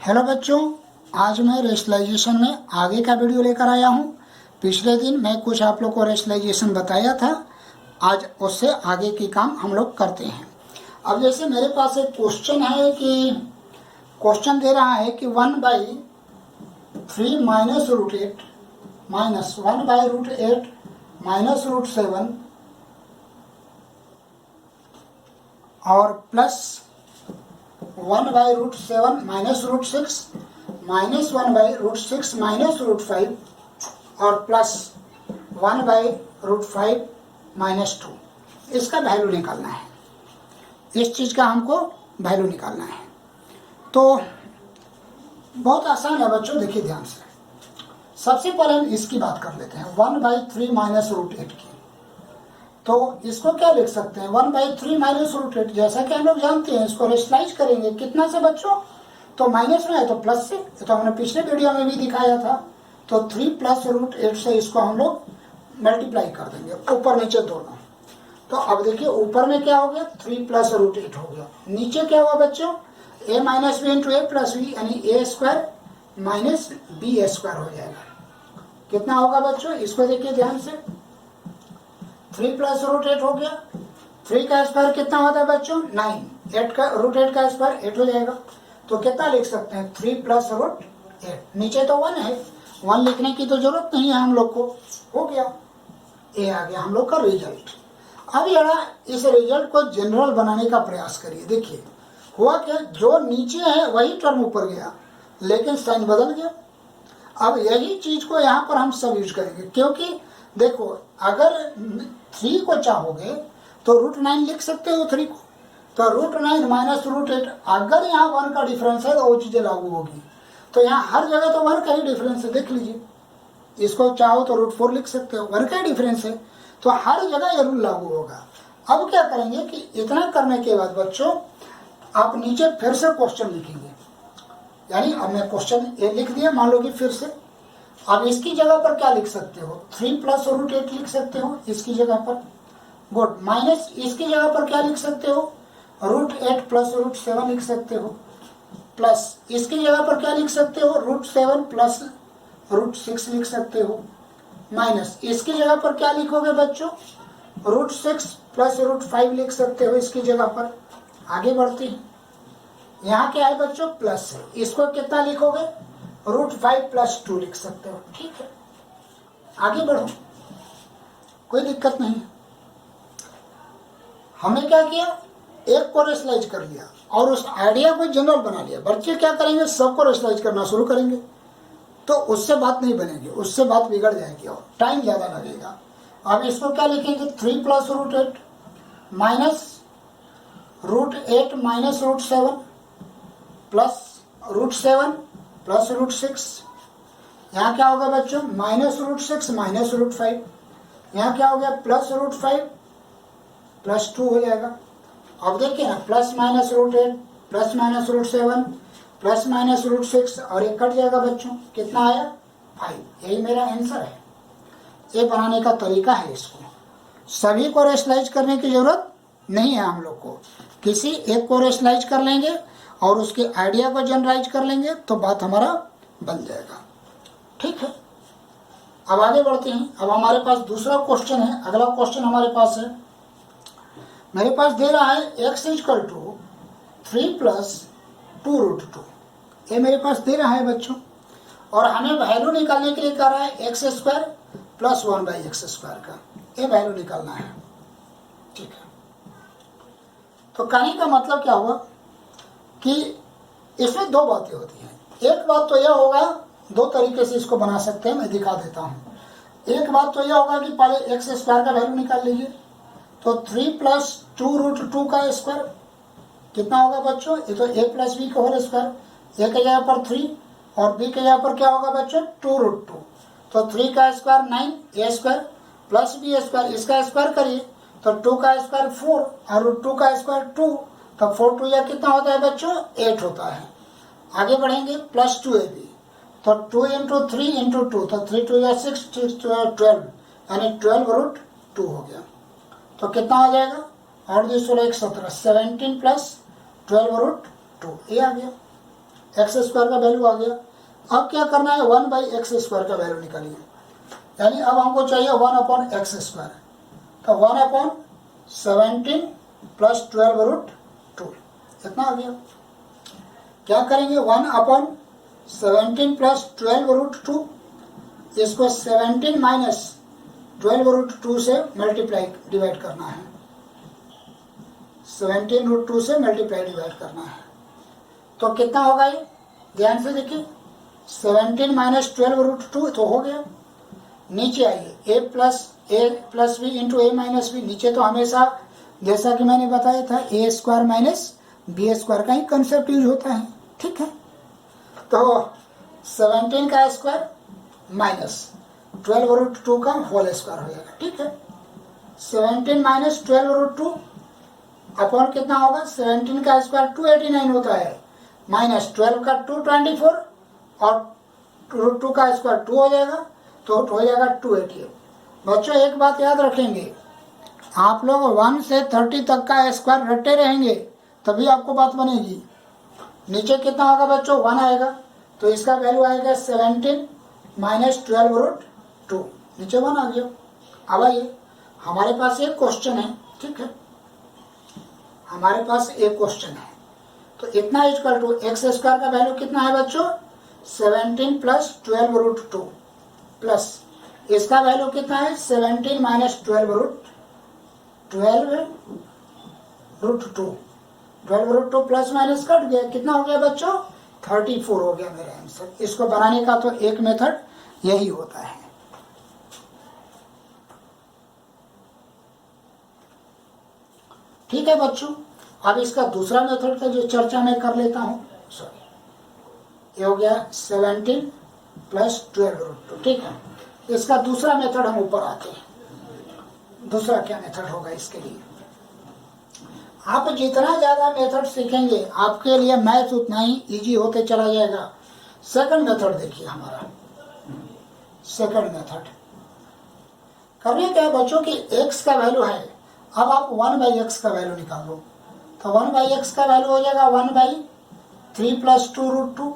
Hello बच्चों, आज मैं रेशनलाइजेशन में आगे का वीडियो लेकर आया हूँ। पिछले दिन मैं कुछ आप लोग को रेशनलाइजेशन बताया था, आज उससे आगे की काम हम लोग करते हैं। अब जैसे मेरे पास एक क्वेश्चन है कि क्वेश्चन दे रहा है कि 1/3 माइनस रूट 8 माइनस 1/√8 माइनस √7 और प्लस 1/√7 माइनस √6 माइनस 1/√6 माइनस √5 और प्लस 1/√5 माइनस 2, इसका वैल्यू निकालना है। इस चीज़ का हमको वैल्यू निकालना है। तो बहुत आसान है बच्चों, देखिए ध्यान से। सबसे पहले हम इसकी बात कर लेते हैं, 1/3 माइनस √8 की। तो इसको क्या लिख सकते हैं, 1/3 माइनस √8। जैसा कि हम लोग जानते हैं, इसको रेशनलाइज करेंगे कितना से बच्चों, तो माइनस में है तो प्लस से, तो हमने पिछले वीडियो में भी दिखाया था। तो 3 प्लस √8 से इसको हम लोग मल्टीप्लाई कर देंगे, ऊपर नीचे दोनों। तो अब देखिए ऊपर में क्या हो गया, 3 प्लस √8 हो गया। नीचे क्या हुआ बच्चों, a minus B into A plus B, यानी a² माइनस b² हो जाएगा। कितना होगा बच्चों, इसको देखिए ध्यान से। 3 प्लस √8 हो गया, 3 का स्क्वायर कितना होता है बच्चों, 9, 8 का √8 का स्क्वायर 8 हो जाएगा। तो कितना लिख सकते हैं, 3 प्लस √8। नीचे तो 1 है, 1 लिखने की तो जरूरत नहीं है हम लोग को, हो गया। ये आ गया हम लोग का रिजल्ट। अब जरा इस रिजल्ट को जनरल बनाने का प्रयास करिए। देखिए हुआ क्या, जो नीचे है वही टर्म ऊपर गया, लेकिन साइन बदल गया। अब यही चीज को यहाँ पर हम सब यूज करेंगे, क्योंकि देखो अगर 3 को चाहोगे तो √9 लिख सकते हो 3 को, तो √9 माइनस √8। अगर यहाँ 1 का डिफरेंस है तो वो चीजें लागू होगी। तो यहाँ हर जगह तो 1 का ही डिफरेंस है, देख लीजिए। इसको चाहो तो √4 लिख सकते हो, 1 का डिफरेंस है, तो हर जगह ये रूल लागू होगा। अब क्या करेंगे कि इतना करने के बाद बच्चों आप नीचे फिर से क्वेश्चन लिखेंगे। यानी अब मैं क्वेश्चन ये लिख दिया, मान लो कि फिर से। अब इसकी जगह पर क्या लिख सकते हो, 3 प्लस √8 लिख सकते हो इसकी जगह पर, गुड। माइनस इसकी जगह पर क्या लिख सकते हो, √8 प्लस √7 लिख सकते हो, प्लस इसकी जगह पर क्या लिख सकते हो, √7 प्लस √6 लिख सकते हो, माइनस इसकी जगह पर क्या लिखोगे बच्चों, √6 प्लस √5 लिख सकते हो इसकी जगह पर। आगे बढ़ते हैं, यहाँ क्या है बच्चों, प्लस है, इसको कितना लिखोगे, √5 प्लस 2 लिख सकते हो। ठीक है, आगे बढ़ो, कोई दिक्कत नहीं। हमने क्या किया, एक को रेशनलाइज कर लिया और उस आइडिया को जनरल बना लिया। बच्चे क्या करेंगे, सबको रेशनलाइज करना शुरू करेंगे, तो उससे बात नहीं बनेगी, उससे बात बिगड़ जाएगी और टाइम ज्यादा लगेगा। अब इसको क्या लिखेंगे, 3 plus √8 minus √8 minus √7 plus √7 plus √6। यहाँ क्या होगा बच्चों, माइनस √6 माइनस √5। यहाँ क्या हो गया, प्लस √5 प्लस 2 हो जाएगा। अब देखिए ना, plus minus √8 plus minus √7 plus minus √6 और ये कट जाएगा बच्चों, कितना आया, 5। यही मेरा आंसर है। ये बनाने का तरीका है। इसको सभी को रेशनलाइज करने की जरूरत नहीं है, हम लोग को किसी एक को रेशनलाइज कर लेंगे और उसके आइडिया को जनरलाइज कर लेंगे तो बात हमारा बन जाएगा। ठीक है, अब आगे बढ़ते हैं। अब हमारे पास दूसरा क्वेश्चन है, अगला क्वेश्चन हमारे पास है, मेरे पास दे रहा है x = 3 प्लस 2√2। ये मेरे पास दे रहा है बच्चों, और हमें वैल्यू निकालने के लिए कह रहा है x² प्लस 1/x² का, ये वैल्यू निकालना है। ठीक है, तो कहने का मतलब क्या हुआ कि इसमें दो बातें होती हैं। एक बात तो यह होगा, दो तरीके से इसको बना सकते हैं, मैं दिखा देता हूँ। एक बात तो यह होगा कि पहले x² का वैल्यू निकाल लीजिए। तो 3 प्लस 2√2 का स्क्वायर कितना होगा बच्चों, ये तो a प्लस बी का होल स्क्वायर, a के जगह पर 3 और b के जगह पर क्या होगा बच्चों, 2√2। तो 3 का स्क्वायर 9, a² प्लस b², इसका स्क्वायर करिए तो 2 का स्क्वायर 4 और √2 का स्क्वायर 2, तो 4 2 या कितना होता है बच्चों, 8 होता है। आगे बढ़ेंगे, प्लस 2ab, तो 2 × 3 × 2, तो 3 2 या 6 12, यानी 12√2 हो गया। तो कितना आ जाएगा, और 16 17 प्लस 12√2, ये आ गया। एक्स स्क्वायर का वैल्यू आ गया। अब क्या करना है, 1/x² का वैल्यू निकालिए, यानी अब हमको चाहिए 1/x²। तो 1/17 + 12√2 इतना आ गया। क्या करेंगे, 1/17 + 12√2, इसको 17 - 12√2 से मल्टीप्लाई डिवाइड करना है, 17√2 से मल्टीप्लाई डिवाइड करना है। तो कितना होगा ये, ध्यान से देखिए, 17 - 12√2 तो हो गया। नीचे आइए, a + b into a - b, नीचे तो हमेशा जैसा कि मैंने बताया था a² - b² का ही कंसेप्ट यूज होता है, ठीक है। तो 17 का स्क्वायर माइनस 12√2 का होल स्क्वायर हो जाएगा, ठीक है। 17 - 12√2 अपॉन कितना होगा, 17 का स्क्वायर 289 होता है, माइनस 12 का 224 और √2 का स्क्वायर 2 हो जाएगा, तो हो जाएगा 288। बच्चों एक बात याद रखेंगे, आप लोग 1 से 30 तक का स्क्वायर रटे रहेंगे तभी आपको बात बनेगी। नीचे कितना होगा बच्चों, 1 आएगा, तो इसका वैल्यू आएगा 17 - 12√2, नीचे 1 आ गया। अब आइए, हमारे पास एक क्वेश्चन है, ठीक है, हमारे पास एक क्वेश्चन है। तो इतना इक्वल टू x² का वैल्यू कितना है बच्चों, 17 + 12√2 प्लस इसका वैल्यू कितना है, 17 - 12√2, 12√2 प्लस माइनस कट गया, कितना हो गया बच्चों, 34 हो गया मेरा आंसर। इसको बनाने का तो एक मेथड यही होता है। ठीक है बच्चों, अब इसका दूसरा मेथड का जो चर्चा मैं कर लेता हूँ, सॉरी, ये हो गया 17 + 12√2, ठीक है। इसका दूसरा मेथड हम ऊपर आते हैं। दूसरा क्या मेथड होगा इसके लिए, आप जितना ज्यादा मेथड सीखेंगे आपके लिए मैथ उतना ही इजी होते चला जाएगा। सेकंड मेथड देखिए, हमारा सेकंड मेथड करने क्या है बच्चों की, x का वैल्यू है, अब आप 1/x का वैल्यू निकाल लो। तो 1/x का वैल्यू हो जाएगा 1/3 + 2√2।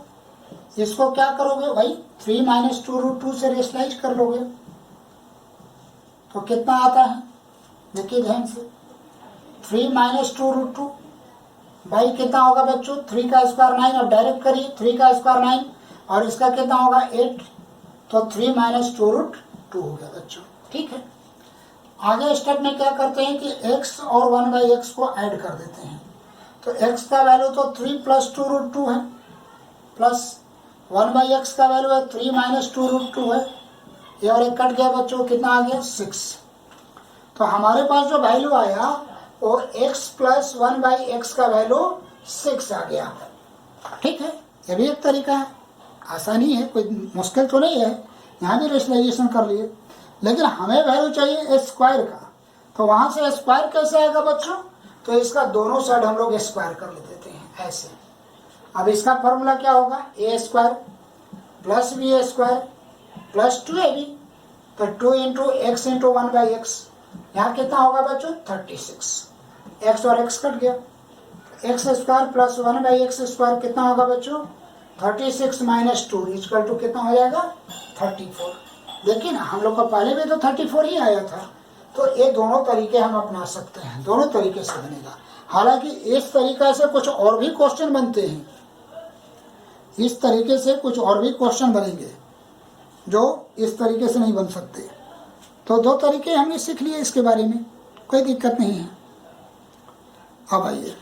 इसको क्या करोगे भाई, 3 - 2√2 से रेशनलाइज कर लोगे, तो कितना आता है, देखिए ध्यान से, 3 - 2√2 भाई कितना होगा बच्चों, 3 का स्क्वायर 9, अब डायरेक्ट करिए, 3 का स्क्वायर 9 और इसका कितना होगा 8, तो 3 - 2√2 हो गया बच्चों, ठीक है। आगे स्टेप में क्या करते हैं कि x और 1/x को ऐड कर देते हैं। तो x का वैल्यू तो 3 + 2√2 है, प्लस 1/x का वैल्यू है 3 - 2√2 है, ये और एक कट गया बच्चों, कितना आ गया 6। तो हमारे पास जो वैल्यू आया वो x + 1/x का वैल्यू 6 आ गया, ठीक है। ये भी एक तरीका है, आसानी है, कोई मुश्किल तो नहीं है, यहाँ भी रेशनलाइजेशन कर लिए। लेकिन हमें वैल्यू चाहिए स्क्वायर का, तो वहां से स्क्वायर कैसे आएगा बच्चों, तो इसका दोनों साइड हम लोग स्क्वायर कर लेते हैं ऐसे। अब इसका फॉर्मूला क्या होगा, a² + b² + 2ab, तो 2 × x × 1/x, यहाँ कितना होगा बच्चों 36, x और x कट गया, x² + 1/x² कितना होगा बच्चों 36 - 2 = कितना हो जाएगा 34। देखिए ना, हम लोग का पहले भी तो 34 ही आया था। तो ये दोनों तरीके हम अपना सकते हैं, दोनों तरीके से बनेगा। हालांकि इस तरीका से कुछ और भी क्वेश्चन बनते हैं, इस तरीके से कुछ और भी क्वेश्चन बनेंगे जो इस तरीके से नहीं बन सकते। तो दो तरीके हमने सीख लिए, इसके बारे में कोई दिक्कत नहीं है। अब आइए,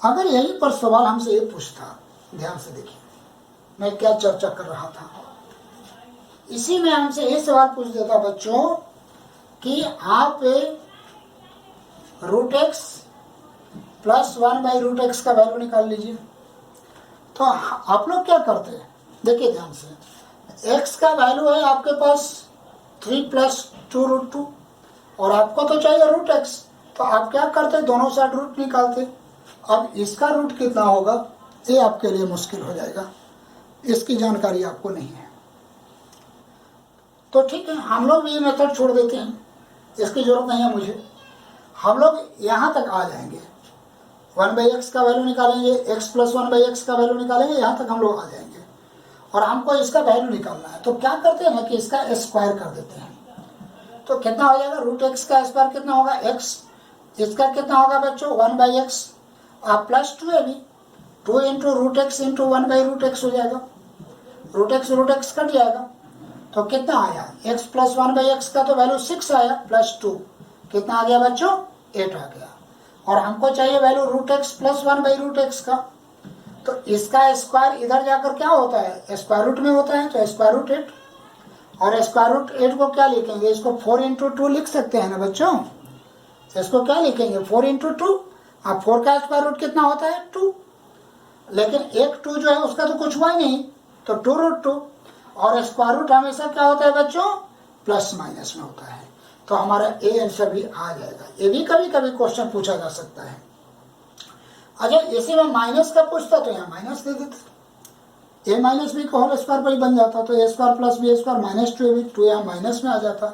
अगर यही पर सवाल हमसे ये पूछता, ध्यान से देखिए मैं क्या चर्चा कर रहा था, इसी में हमसे ये सवाल पूछ देता बच्चों कि आप √x + 1/√x का वैल्यू निकाल लीजिए। तो आप लोग क्या करते हैं, देखिए ध्यान से, x का वैल्यू है आपके पास 3 + 2√2 और आपको तो चाहिए √x, तो आप क्या करते, दोनों साइड रूट निकालते। अब इसका रूट कितना होगा ये आपके लिए मुश्किल हो जाएगा, इसकी जानकारी आपको नहीं है। तो ठीक है, हम लोग ये मेथड छोड़ देते हैं, इसकी जरूरत नहीं है मुझे। हम लोग यहाँ तक आ जाएंगे, 1/x का वैल्यू निकालेंगे, x प्लस 1/x का वैल्यू निकालेंगे, यहाँ तक हम लोग आ जाएंगे। और हमको इसका वैल्यू निकालना है, तो क्या करते हैं ना कि इसका स्क्वायर कर देते हैं। तो कितना हो जाएगा, रूट एक्स का स्क्वायर कितना होगा, x। इसका कितना होगा बच्चों, 1/x आप प्लस 2 है भी, 2 into root x into 1/√x हो जाएगा। रूट एक्स कट जाएगा, तो कितना आया, x प्लस 1/x का तो वैल्यू 6 आया, प्लस 2 कितना आ गया बच्चों, 8 आ गया। और हमको चाहिए value root x plus 1/√x का, तो इसका स्क्वायर इधर जाकर क्या होता है, स्क्वायर रूट में होता है, तो स्क्वायर रूट 8। और स्क्वायर रूट 8 को क्या लिखेंगे, इसको 4 इंटू 2 लिख सकते हैं ना बच्चों। इसको क्या लिखेंगे, 4 इंटू 2। अब 4 का स्क्वायर रूट कितना होता है, 2। लेकिन एक 2 जो है उसका तो कुछ हुआ ही नहीं, तो 2√2। और स्क्वायर रूट हमेशा क्या होता है बच्चों, प्लस माइनस में होता है। तो हमारा ए आंसर भी आ जाएगा। ये भी कभी कभी क्वेश्चन पूछा जा सकता है। अच्छा, इसी में माइनस का पूछता तो यहाँ माइनस दे देते, ए माइनस बी का होल स्क्वायर पर ही बन जाता, तो A square plus B square minus 2ab, 2 यहाँ माइनस में आ जाता,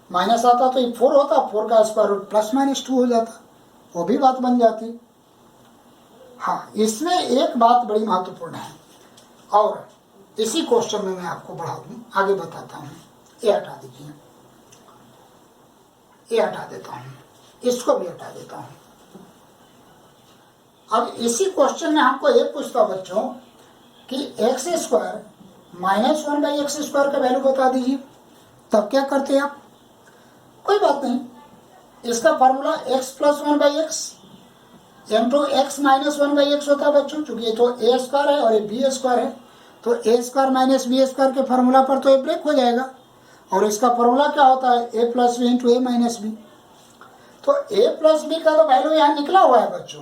माइनस आता तो ये 4 होता, 4 का स्क्वायर रूट प्लस माइनस 2 हो जाता, वो भी बात बन जाती। हाँ, इसमें एक बात बड़ी महत्वपूर्ण है, और इसी क्वेश्चन में मैं आपको बढ़ा दूं, आगे बताता हूँ। ये हटा दीजिए, ये हटा देता हूँ, इसको भी हटा देता हूँ। अब इसी क्वेश्चन में हमको ये पूछता बच्चों कि एक्स स्क्वायर माइनस 1/x² का वैल्यू बता दीजिए, तब क्या करते हैं आप, कोई बात नहीं, इसका formula x plus 1/x into x minus 1/x होता है बच्चों, चूंकि ये तो a स्क्वायर है और ये b स्क्वायर है, तो a square minus b square के फार्मूला पर तो ये ब्रेक हो जाएगा। और इसका फार्मूला क्या होता है, a plus B into a minus B. तो a प्लस बी का तो वैल्यू यहाँ निकला हुआ है बच्चों।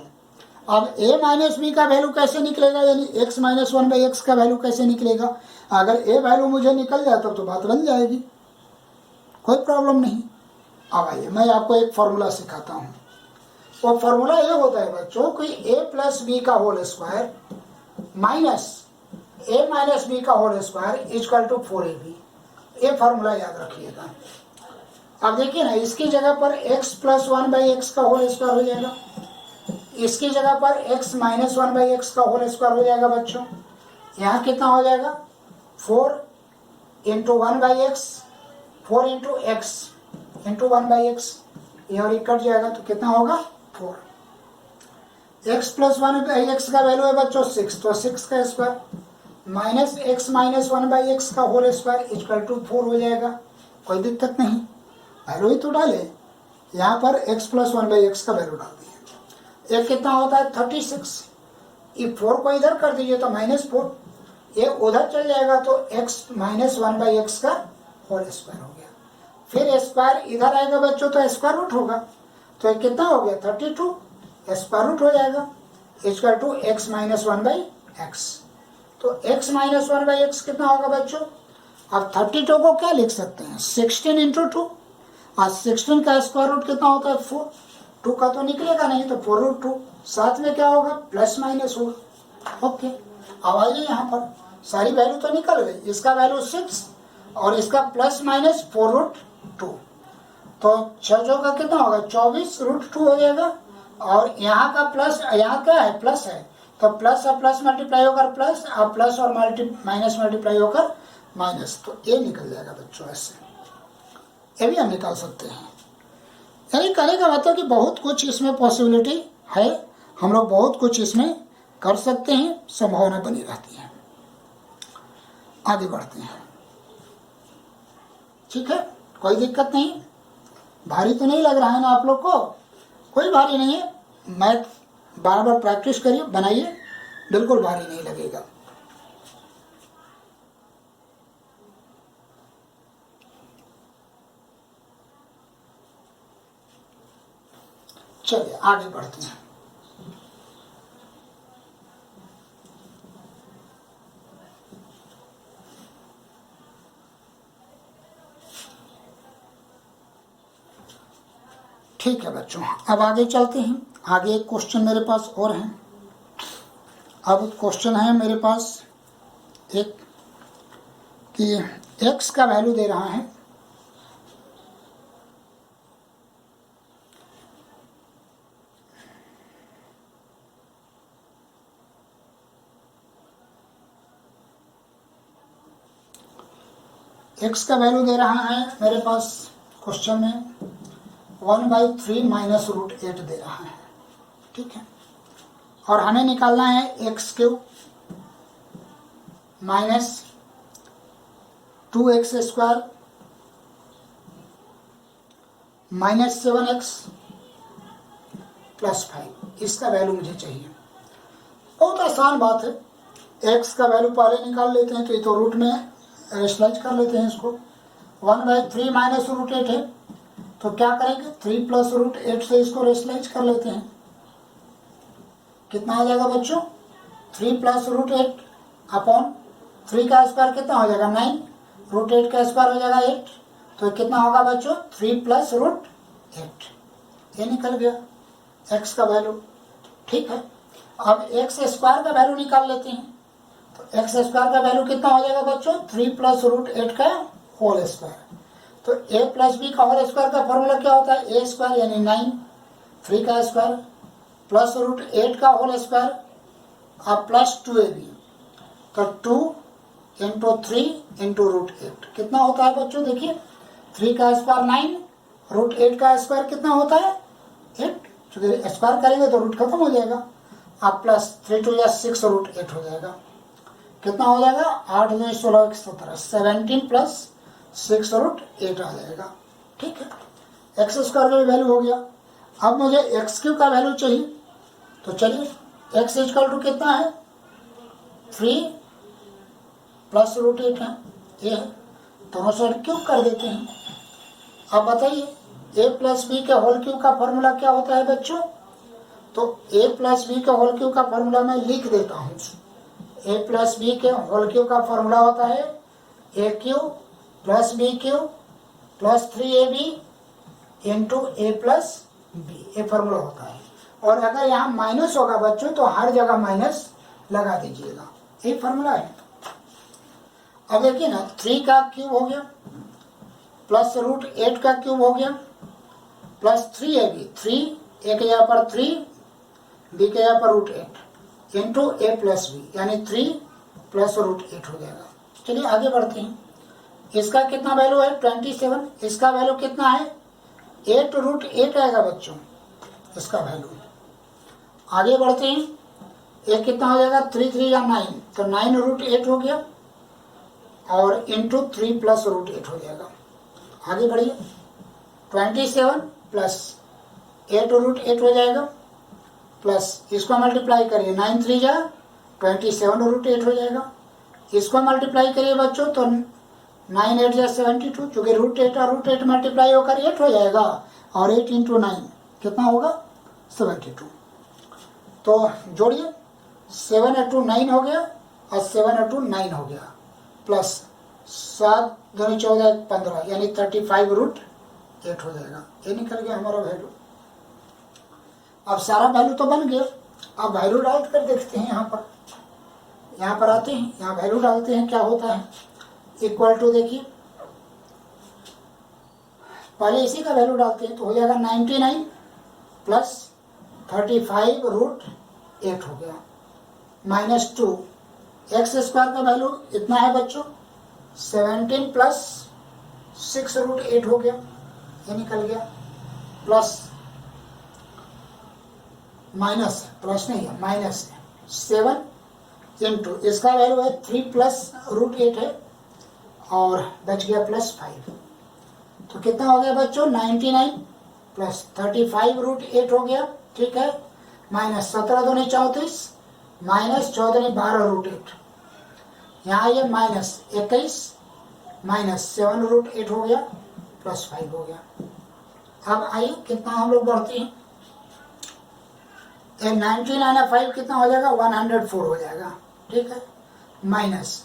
अब a माइनस बी का वैल्यू कैसे निकलेगा, यानी x माइनस 1/x का वैल्यू कैसे निकलेगा। अगर a वैल्यू मुझे निकल जाए तब तो बात बन जाएगी, कोई प्रॉब्लम नहीं। अब आइए मैं आपको एक फॉर्मूला सिखाता हूँ। वो फॉर्मूला ये होता है बच्चों कि a प्लस बी का whole square minus a minus B का whole square equal to 4ab। ये फॉर्मूला याद रखिएगा। अब देखिए ना, इसकी जगह पर x प्लस 1/x का होल स्क्वायर हो जाएगा, इसकी जगह पर x माइनस 1/x का होल स्क्वायर हो जाएगा बच्चों। यहाँ कितना हो जाएगा, 4 into 1/x, 4 into x into 1/x, ये और कट जाएगा तो कितना होगा 4। x प्लस 1/x का वैल्यू है बच्चों 6, तो 6 का square minus x minus 1/x का होल स्क्वायर इक्वल टू 4 हो जाएगा। कोई दिक्कत नहीं, वैल्यू ही तो डाले, यहाँ पर x प्लस 1/x का वैल्यू डाल दिए। एक कितना होता है 36, ये 4 को इधर कर दीजिए तो -4, ये उधर चल जाएगा तो x माइनस 1/x का होल स्क्वायर हो गया। फिर स्क्वायर इधर आएगा बच्चों तो स्क्वायर रूट होगा, तो ये कितना हो गया 32, स्क्वायर रूट हो जाएगा equal to x minus 1/x। तो x माइनस 1/x कितना होगा बच्चों। अब 32 को क्या लिख सकते हैं, 16 इंटू 2, और 16 का स्क्वायर रूट कितना होता है 4, 2 का तो निकलेगा नहीं तो 4√2, साथ में क्या होगा प्लस माइनस होगा। ओके, अब आइए यहाँ पर सारी वैल्यू तो निकल गई, इसका वैल्यू 6 और इसका प्लस माइनस 4√2, तो 6 का कितना होगा 24√2 हो जाएगा। और यहाँ का प्लस, यहाँ क्या है प्लस है, तो प्लस और प्लस मल्टीप्लाई होकर प्लस, और प्लस और माइनस मल्टीप्लाई होकर माइनस, तो ये निकल जाएगा बच्चों। ऐसे ये भी हम निकाल सकते हैं। यानी कहने का मतलब कि बहुत कुछ इसमें पॉसिबिलिटी है, हम लोग बहुत कुछ इसमें कर सकते हैं, संभावना बनी रहती है। आगे बढ़ते हैं, ठीक है, कोई दिक्कत नहीं। भारी तो नहीं लग रहा है ना आप लोग को, कोई भारी नहीं है। मैथ बार बार प्रैक्टिस करिए, बनाइए, बिल्कुल भारी नहीं लगेगा। चलिए आगे बढ़ते हैं। ठीक है बच्चों, अब आगे चलते हैं। आगे एक क्वेश्चन मेरे पास और है। अब क्वेश्चन है मेरे पास एक कि x का वैल्यू दे रहा है x का वैल्यू दे रहा है मेरे पास क्वेश्चन में 1/3 माइनस रूट 8 दे रहा है, ठीक है। और हमें निकालना है x³ minus 2x² minus 7x plus 5, इसका वैल्यू मुझे चाहिए। बहुत आसान बात है, x का वैल्यू पहले निकाल लेते हैं, तो ये तो रूट में रेशलाइज कर लेते हैं इसको। 1/3 माइनस रूट 8 है, तो क्या करेंगे 3 प्लस रूट 8 से इसको रेशलाइज कर लेते हैं। कितना आ जाएगा बच्चों, 3 प्लस रूट 8 अपॉन 3 का स्क्वायर कितना हो जाएगा 9, रूट 8 का स्क्वायर हो जाएगा 8, तो कितना होगा बच्चों 3 प्लस रूट 8, ये निकल गया x का वैल्यू, ठीक है। अब x स्क्वायर का वैल्यू निकाल लेते हैं, तो x स्क्वायर का वैल्यू कितना हो जाएगा बच्चों 3 प्लस रूट 8 का होल स्क्वायर। तो a प्लस बी का होल स्क्वायर का फॉर्मूला क्या होता है, a स्क्वायर यानी 9, 3 का स्क्वायर प्लस रूट 8 का होल स्क्वायर अब प्लस 2ab, तो 2 इंटू 3 इंटू रूट 8 कितना होता है बच्चों, देखिए 3 का स्क्वायर 9, रूट 8 का स्क्वायर कितना होता है 8, क्योंकि स्क्वायर करेंगे तो रूट खत्म हो जाएगा। अब प्लस 3 2 या 6 रूट 8 हो जाएगा, कितना हो जाएगा 8 2 16 1 17, 17 प्लस 6 रूट 8 आ जाएगा, ठीक है। एक्स स्क्वायर का भी वैल्यू हो गया। अब मुझे x³ का वैल्यू चाहिए, तो चलिए x इक्वल टू कितना है 3 प्लस रूट 8 है, ये है, दोनों साइड क्यूब कर देते हैं। अब बताइए a प्लस बी के होल क्यूब का फॉर्मूला क्या होता है बच्चों, तो a प्लस बी के होल क्यूब का फॉर्मूला मैं लिख देता हूँ। a प्लस बी के होल क्यूब का फॉर्मूला होता है a³ plus b³ plus 3ab into a plus B, ये फॉर्मूला होता है। और अगर यहाँ माइनस होगा बच्चों तो हर जगह माइनस लगा दीजिएगा, ये फॉर्मूला है। अब देखिए ना 3 का क्यूब हो गया प्लस रूट 8 का क्यूब हो गया प्लस 3ab, 3 एक यहाँ पर 3 बी के यहाँ पर root 8 into A plus B यानी 3 प्लस रूट 8 हो जाएगा। चलिए आगे बढ़ते हैं, इसका कितना वैल्यू है 27, इसका वैल्यू कितना है 8 रूट 8 आएगा बच्चों इसका वैल्यू। आगे बढ़ते हैं, ये कितना हो जाएगा 3 3 या 9, तो 9 रूट 8 हो गया और इंटू 3 प्लस रूट 8 हो जाएगा। आगे बढ़िए 27 प्लस 8 रूट 8 हो जाएगा प्लस इसको मल्टीप्लाई करिए 9 3 जा 27 रूट 8 हो जाएगा। इसको मल्टीप्लाई करिए बच्चों तो 9 8 जा 72, चूंकि रूट 8 और रूट 8 मल्टीप्लाई होकर 8 हो जाएगा और 8 इंटू 9 कितना होगा 72। तो जोड़िए 7 इंटू 9 हो गया और 7 इंटू 9 हो गया प्लस 7 2 14 15 यानी 35 रूट 8 हो जाएगा, ये निकल गया हमारा वैल्यू। अब सारा वैल्यू तो बन गया, अब वैल्यू डाल कर देखते हैं। यहाँ पर आते हैं, यहाँ वैल्यू डालते हैं, क्या होता है इक्वल टू, देखिए पहले इसी का वैल्यू डालते हैं तो हो जाएगा 99 प्लस 35 रूट 8 हो गया माइनस 2, एक्स स्क्वायर का वैल्यू इतना है बच्चों 17 प्लस 6 रूट 8 हो गया, ये निकल गया प्लस माइनस, प्लस नहीं है माइनस 7 इंटू इसका वैल्यू है 3 प्लस रूट 8 है और बच गया प्लस 5, तो कितना हो गया बच्चों 99 प्लस 35 रूट 8 हो गया, ठीक है, माइनस 17 दूनी 34 माइनस 14 12 रूट 8, यहाँ ये माइनस 21 माइनस 7 रूट 8 हो गया प्लस 5 हो गया। अब आइए कितना हम लोग बढ़ते हैं, 99 5 कितना हो जाएगा 104 हो जाएगा, ठीक है, माइनस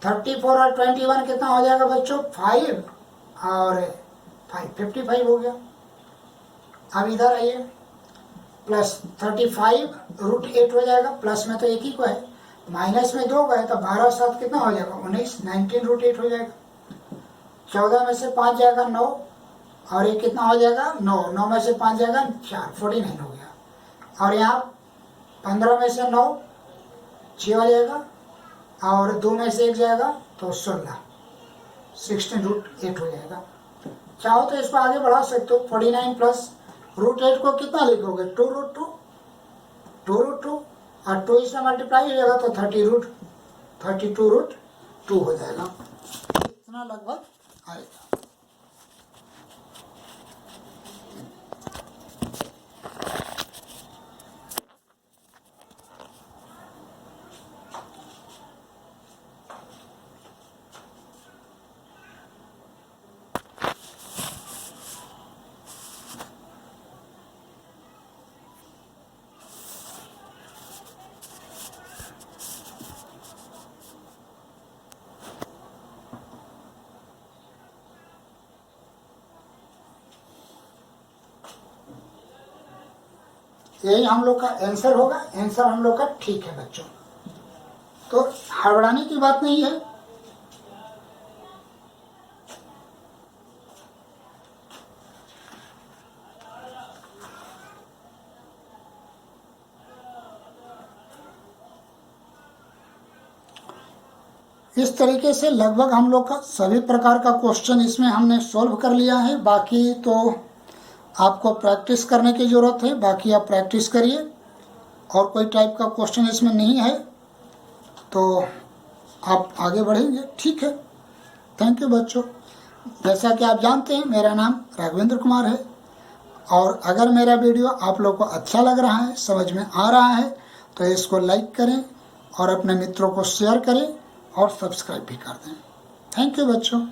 34 और 21 कितना हो जाएगा बच्चों 5 और 5 55 हो गया। अब इधर आइए प्लस 35 रूट 8 हो जाएगा, प्लस में तो एक ही को है, माइनस में 2 गए तो 12 7 कितना हो जाएगा 19, 19 रूट 8 हो जाएगा। 14 में से 5 जाएगा 9 और ये कितना हो जाएगा 9, 9 में से 5 जाएगा 4, 49 हो गया। और यहाँ 15 में से 9 6 हो जाएगा और 2 में से 1 जाएगा तो 16, 16√8 हो जाएगा। चाहो तो इसको आगे बढ़ा सकते हो। 49 प्लस √8 को कितना लिखोगे? 2√2, 2√2 और 2 इसमें मल्टीप्लाई हो जाएगा तो 32√2 हो जाएगा। इतना लगभग आएगा। यही हम लोग का आंसर होगा। आंसर हम लोग का ठीक है बच्चों, तो हड़बड़ाने की बात नहीं है। इस तरीके से लगभग हम लोग का सभी प्रकार का क्वेश्चन इसमें हमने सॉल्व कर लिया है। बाकी तो आपको प्रैक्टिस करने की ज़रूरत है, बाकी आप प्रैक्टिस करिए। और कोई टाइप का क्वेश्चन इसमें नहीं है तो आप आगे बढ़ेंगे। ठीक है, थैंक यू बच्चों। जैसा कि आप जानते हैं मेरा नाम राघवेंद्र कुमार है, और अगर मेरा वीडियो आप लोग को अच्छा लग रहा है, समझ में आ रहा है, तो इसको लाइक करें और अपने मित्रों को शेयर करें और सब्सक्राइब भी कर दें। थैंक यू बच्चों।